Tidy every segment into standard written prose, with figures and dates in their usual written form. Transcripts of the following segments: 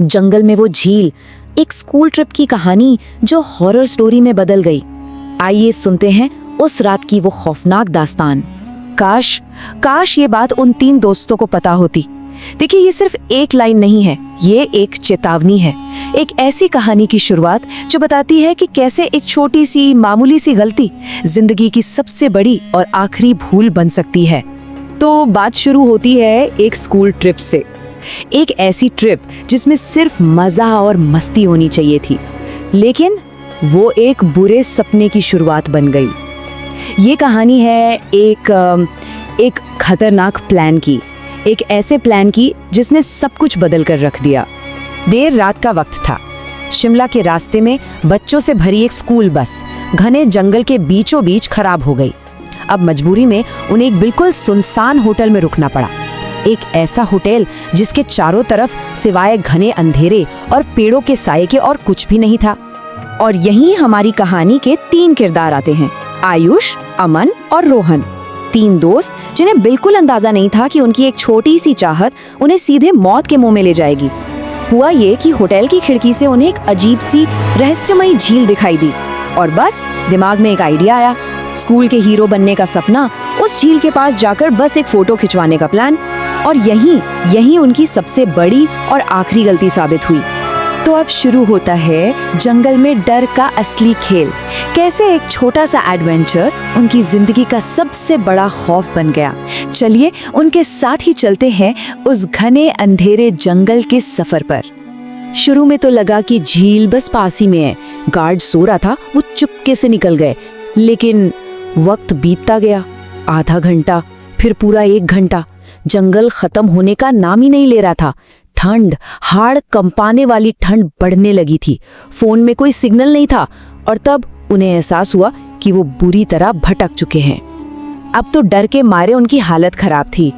जंगल में वो झील, एक स्कूल ट्रिप की कहानी जो हॉरर स्टोरी में बदल गई। आइए सुनते हैं उस रात की वो खौफनाक दास्तान। काश ये बात उन 3 दोस्तों को पता होती। देखिए, ये सिर्फ एक लाइन नहीं है, ये एक चेतावनी है। एक ऐसी कहानी की शुरुआत जो बताती है कि कैसे एक छोटी सी मामूली सी गलती जिंदगी की सबसे बड़ी और आखिरी भूल बन सकती है। तो बात शुरू होती है एक स्कूल ट्रिप से। एक ऐसी ट्रिप जिसमें सिर्फ मजा और मस्ती होनी चाहिए थी, लेकिन वो एक बुरे सपने की शुरुआत बन गई। ये कहानी है एक खतरनाक प्लान की, एक ऐसे प्लान की जिसने सब कुछ बदल कर रख दिया। देर रात का वक्त था। शिमला के रास्ते में बच्चों से भरी एक स्कूल बस घने जंगल के बीचों बीच खराब हो गई। अब मजबूरी में उन्हें एक बिल्कुल सुनसान होटल में रुकना पड़ा। एक ऐसा होटल जिसके चारों तरफ सिवाय घने अंधेरे और पेड़ों के साये के और कुछ भी नहीं था। और यहीं हमारी कहानी के 3 किरदार आते हैं, आयुष, अमन और रोहन। 3 दोस्त जिन्हें बिल्कुल अंदाजा नहीं था कि उनकी एक छोटी सी चाहत उन्हें सीधे मौत के मुंह में ले जाएगी। हुआ ये कि होटल की खिड़की से उन्हें एक अजीब सी रहस्यमयी झील दिखाई दी और बस दिमाग में एक आइडिया आया। स्कूल के हीरो बनने का सपना, उस झील के पास जाकर बस एक फोटो खिंचवाने का प्लान। और यही उनकी सबसे बड़ी और आखिरी गलती साबित हुई। तो अब शुरू होता है जंगल में डर का असली खेल। कैसे एक छोटा सा एडवेंचर उनकी जिंदगी का सबसे बड़ा खौफ बन गया। चलिए उनके साथ ही चलते हैं उस घने अंधेरे जंगल के सफर पर। शुरू में तो लगा कि झील बस पास ही में है, गार्ड सो रहा था, वो चुपके से निकल गए। लेकिन वक्त बीतता गया, आधा घंटा, फिर पूरा 1 घंटा। जंगल खत्म होने का नाम ही नहीं ले रहा था। ठंड, हाड़ कंपाने वाली ठंड बढ़ने लगी थी। फोन में कोई सिग्नल नहीं था और तब उन्हें एहसास हुआ कि वो बुरी तरह भटक चुके हैं। अब तो डर के मारे उनकी हालत खराब थी।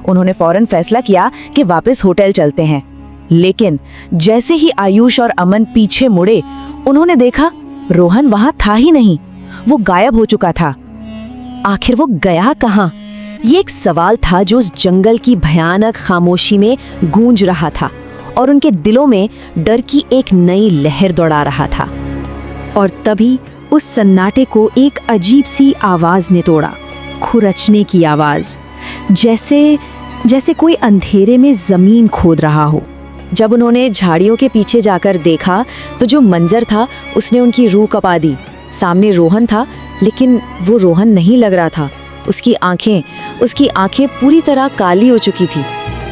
उन्होंने फौरन फैसला किया कि वापस होटल चलते हैं। लेकिन जैसे ही आयुष और अमन पीछे मुड़े, उन्होंने देखा रोहन वहां था ही नहीं। वो गायब हो चुका था। आखिर वो गया कहाँ? ये एक सवाल था जो उस जंगल की भयानक खामोशी में गूंज रहा था और उनके दिलों में डर की एक नई लहर दौड़ा रहा था। और तभी उस सन्नाटे को एक अजीब सी आवाज ने तोड़ा, खुरचने की आवाज, जैसे कोई अंधेरे में जमीन खोद रहा हो। जब उन्होंने झाड़ियों के पीछे जाकर देखा तो जो मंजर था उसने उनकी रूह कपा दी। सामने रोहन था, लेकिन वो रोहन नहीं लग रहा था। उसकी आंखें पूरी तरह काली हो चुकी थी,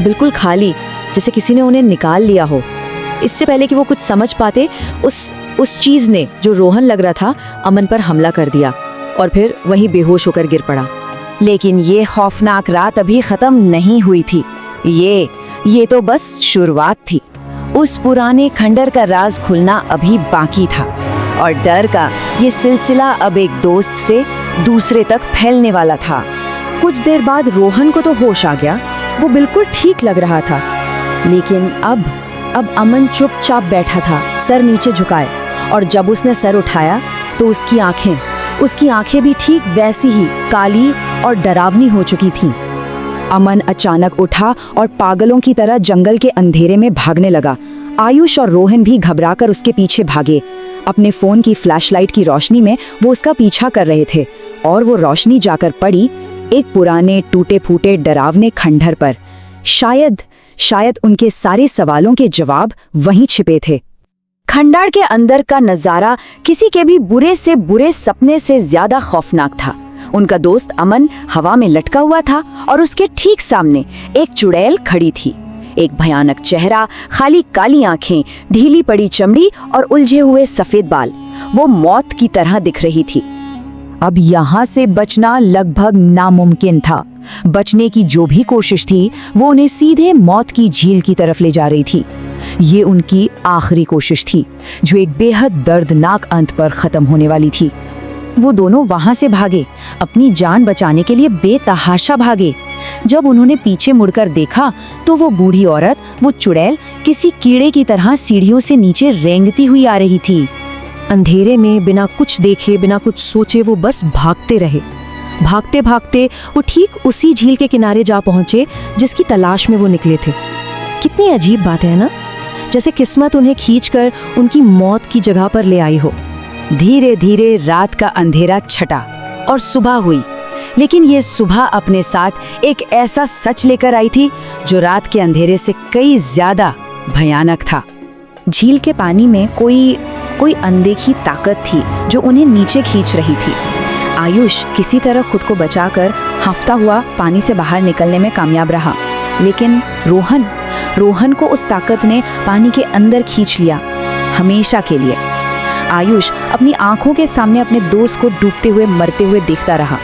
बिल्कुल खाली, जैसे किसी ने उन्हें निकाल लिया हो। इससे पहले कि वो कुछ समझ पाते, उस चीज ने, जो रोहन लग रहा था, अमन पर हमला कर दिया और फिर वहीं बेहोश होकर गिर पड़ा। लेकिन ये खौफनाक रात अभी खत्म नहीं हुई थी। ये तो बस शुरुआत थी। उस पुराने खंडर का राज खुलना अभी बाकी था और डर का ये सिलसिला अब एक दोस्त से दूसरे तक फैलने वाला था। कुछ देर बाद रोहन को तो होश आ गया, वो बिल्कुल ठीक लग रहा था। लेकिन अब अमन चुपचाप बैठा था, सर नीचे झुकाए, और जब उसने सर उठाया तो उसकी आंखें भी ठीक वैसी ही काली और डरावनी हो चुकी थीं। अमन अचानक उठा और पागलों की तरह जंगल के अंधेरे में भागने लगा। आयुष और रोहन भी घबराकर उसके पीछे भागे। अपने फोन की फ्लैशलाइट की रोशनी में वो उसका पीछा कर रहे थे और वो रोशनी जाकर पड़ी एक पुराने टूटे फूटे डरावने खंडहर पर। शायद उनके सारे सवालों के जवाब वहीं छिपे थे। खंडहर के अंदर का नजारा किसी के भी बुरे से बुरे सपने से ज्यादा खौफनाक था। उनका दोस्त अमन हवा में लटका हुआ था और उसके ठीक सामने एक चुड़ैल खड़ी थी। एक भयानक चेहरा, खाली काली आंखें, ढीली पड़ी चमड़ी और उलझे हुए सफेद बाल। वो मौत की तरह दिख रही थी। अब यहाँ से बचना लगभग नामुमकिन था। बचने की जो भी कोशिश थी वो उन्हें सीधे मौत की झील की तरफ ले जा रही थी। ये उनकी आखिरी कोशिश थी जो एक बेहद दर्दनाक अंत पर खत्म होने वाली थी। वो दोनों वहां से भागे, अपनी जान बचाने के लिए बेतहाशा भागे। जब उन्होंने पीछे मुड़कर देखा तो वो बूढ़ी औरत, वो चुड़ैल, किसी कीड़े की तरह सीढ़ियों से नीचे रेंगती हुई आ रही थी। अंधेरे में बिना कुछ देखे, बिना कुछ सोचे वो बस भागते रहे। भागते भागते वो ठीक उसी झील के किनारे जा पहुंचे जिसकी तलाश में वो निकले थे। कितनी अजीब बात है ना, जैसे किस्मत उन्हें खींचकर उनकी मौत की जगह पर ले आई हो। धीरे धीरे रात का अंधेरा छटा और सुबह हुई, लेकिन ये सुबह अपने साथ एक ऐसा सच लेकर आई थी जो रात के अंधेरे से कई ज्यादा भयानक था। झील के पानी में कोई अनदेखी ताकत थी जो उन्हें नीचे खींच रही थी। आयुष किसी तरह खुद को बचाकर हांफता हुआ पानी से बाहर निकलने में कामयाब रहा, लेकिन रोहन को उस ताकत ने पानी के अंदर खींच लिया, हमेशा के लिए। आयुष अपनी आंखों के सामने अपने दोस्त को डूबते हुए मरते हुए देखता रहा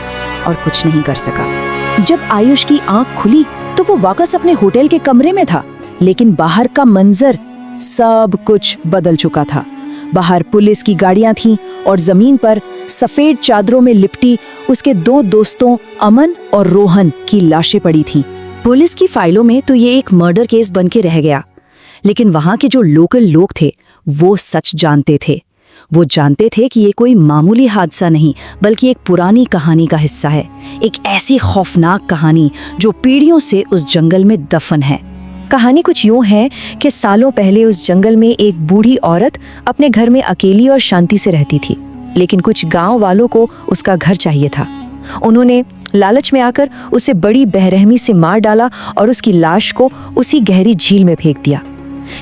और कुछ नहीं कर सका। जब आयुष की आंख खुली तो वो वापस अपने होटल के कमरे में था, लेकिन बाहर का मंजर सब कुछ बदल चुका था। बाहर पुलिस की गाड़ियां थीं और जमीन पर सफेद चादरों में लिपटी उसके 2 दोस्तों अमन और रोहन की लाशें पड़ी थीं। पुलिस की फाइलों में तो ये एक मर्डर केस बन के रह गया, लेकिन वहां के जो लोकल लोग थे वो सच जानते थे। वो जानते थे कि ये कोई मामूली हादसा नहीं, बल्कि एक पुरानी कहानी का हिस्सा है, एक ऐसी खौफनाक कहानी जो पीढ़ियों से उस जंगल में दफन है। कहानी कुछ यूं है कि सालों पहले उस जंगल में एक बूढ़ी औरत अपने घर में अकेली और शांति से रहती थी, लेकिन कुछ गांव वालों को उसका घर चाहिए था। उन्होंने लालच में आकर उसे बड़ी बेरहमी से मार डाला और उसकी लाश को उसी गहरी झील में फेंक दिया।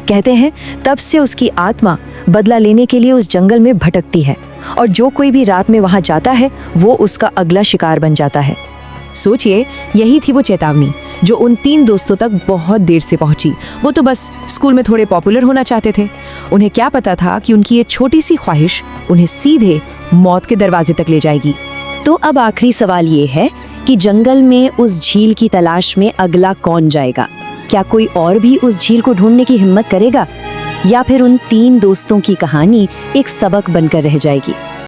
कहते हैं तब से उसकी आत्मा बदला लेने के लिए उस जंगल में भटकती है और जो कोई भी रात में वहां जाता है वो उसका अगला शिकार बन जाता है। सोचिए, यही थी वो चेतावनी जो उन 3 दोस्तों तक बहुत देर से पहुंची। वो तो बस स्कूल में थोड़े पॉपुलर होना चाहते थे। उन्हें क्या पता था कि उनकी ये छोटी सी ख्वाहिश उन्हें सीधे मौत के दरवाजे तक ले जाएगी। तो अब आखिरी सवाल ये है कि जंगल में उस झील की तलाश में अगला कौन जाएगा? क्या कोई और भी उस झील को ढूंढने की हिम्मत करेगा, या फिर उन 3 दोस्तों की कहानी एक सबक बनकर रह जाएगी?